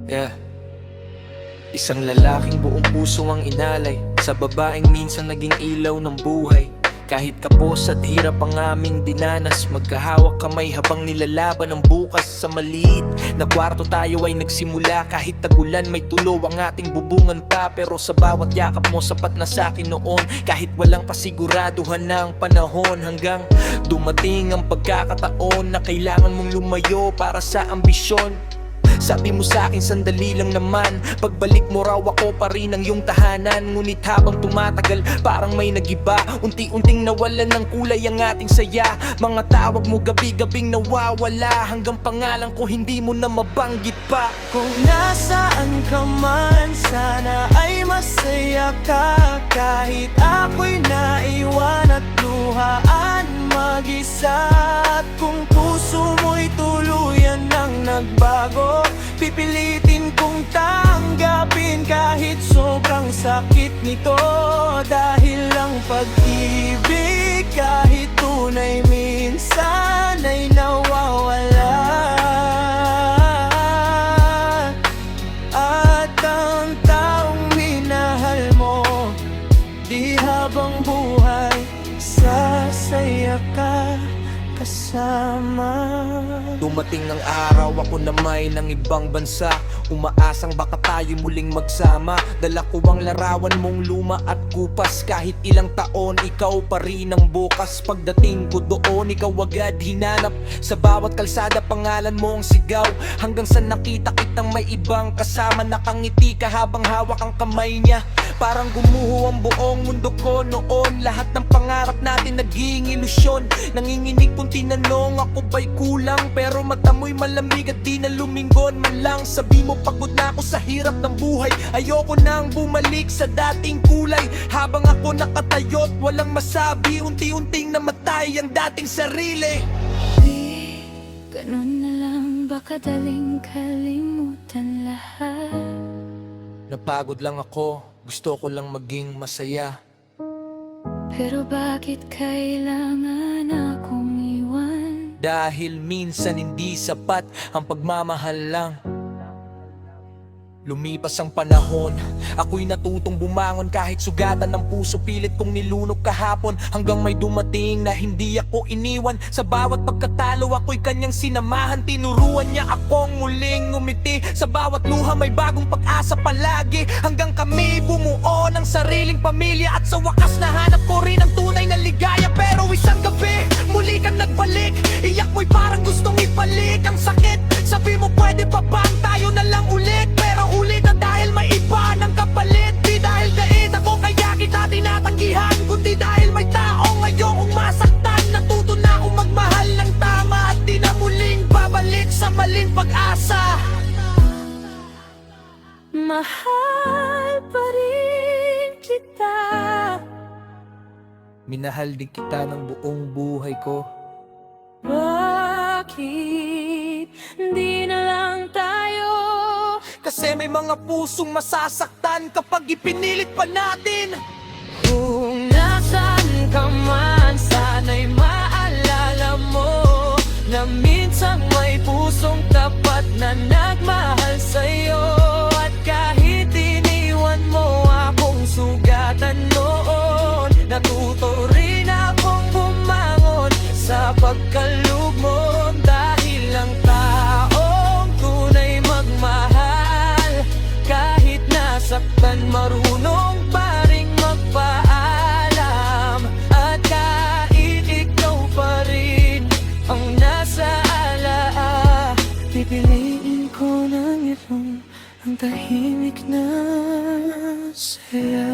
Yeah. Isang lalaking buong puso ang inalay sa babaeng minsan naging ilaw ng buhay. Kahit kapos at hirap ang aming dinanas, magkahawak kamay habang nilalaban ang bukas. Sa maliit na kwarto tayo ay nagsimula, kahit tagulan may tulo ang ating bubungan pa. Pero sa bawat yakap mo sapat na sa'kin noon, kahit walang pasiguraduhan na ang panahon. Hanggang dumating ang pagkakataon na kailangan mong lumayo para sa ambisyon. Sabi mo sa'kin sandali lang naman, pagbalik mo raw ako pa rin ang iyong tahanan. Ngunit habang tumatagal parang may nagiba, unti-unting nawalan ng kulay ang ating saya. Mga tawag mo gabi-gabing nawawala, hanggang pangalan ko hindi mo na mabanggit pa. Kung nasaan ka man, sana ay masaya ka. Kahit ako'y naiwan at luhaan mag-isa. At kung puso mo'y tuluyan nang nagbago, pipilitin kong tanggapin kahit sobrang sakit nito. Dahil ang pag-ibig kahit tunay minsan ay nawawala. At ang taong minahal mo, di habang buhay sasaya ka kasama. Dumating ang araw ako na may ng ibang bansa, umaasang baka tayo muling magsama. Dala ko ang larawan mong luma at kupas, kahit ilang taon ikaw pa rin ang bukas. Pagdating ko doon ikaw agad hinanap, sa bawat kalsada pangalan mo ang sigaw. Hanggang sa nakita kitang may ibang kasama, nakangiti ka habang hawak ang kamay niya. Parang gumuho ang buong mundo ko noon, lahat ng pangarap natin naging ilusyon. Nanginginig kung tinanong ako ba'y kulang, pero mata mo'y malamig at di na lumingon man lang. Sabi mo pagod na ako sa hirap ng buhay, ayoko nang bumalik sa dating kulay. Habang ako nakatayo't walang masabi, unti-unting namatay ang dating sarili. Di, ganun na lang, baka daling kalimutan lahat. Napagod lang ako, gusto ko lang maging masaya. Pero bakit kailangan akong iwan? Dahil minsan hindi sapat ang pagmamahal lang. Lumipas ang panahon, ako'y natutong bumangon kahit sugatan ng puso. Pilit kong nilunok kahapon hanggang may dumating na hindi ako iniwan. Sa bawat pagkatalo ako'y kanyang sinamahan, tinuruan niya akong muling ngumiti. Sa bawat luha may bagong pag-asa palagi, hanggang kami bumuo ng sariling pamilya. At sa wakas nahanap ko rin ang tunay na ligaya. Pero isang gabi, muli kang nagbalik, iyak mo'y parang gustong ibalik ang sakit. Sabi mo pwede pa bang tayo na lang ulit, pero ulit na dahil may iba ng kapalit. Di dahil dait ako kaya kita tinatanggihan, kundi dahil may taong ayokong masaktan. Natuto na akong magmahal ng tama at di na muling babalik sa maling pag-asa. Mahal pa rin kita, Minahal din kita ng buong buhay ko. bakit di na lang tayo? Kasi may mga pusong masasaktan kapag ipinilit pa natin. Kung nasaan ka man, sana'y maalala mo na minsan may pusong tapat na nagmahal sa'yo. At kahit iniwan mo akong sugatan noon, natuto rin akong bumangon sa pagkalugmon. Dahil ang taong tunay magmahal, kahit nasaktan marunong pa ring magpaalam. At kahit ikaw pa rin ang nasa alaala, pipiliin ko ng ibang ang tahimik na saya.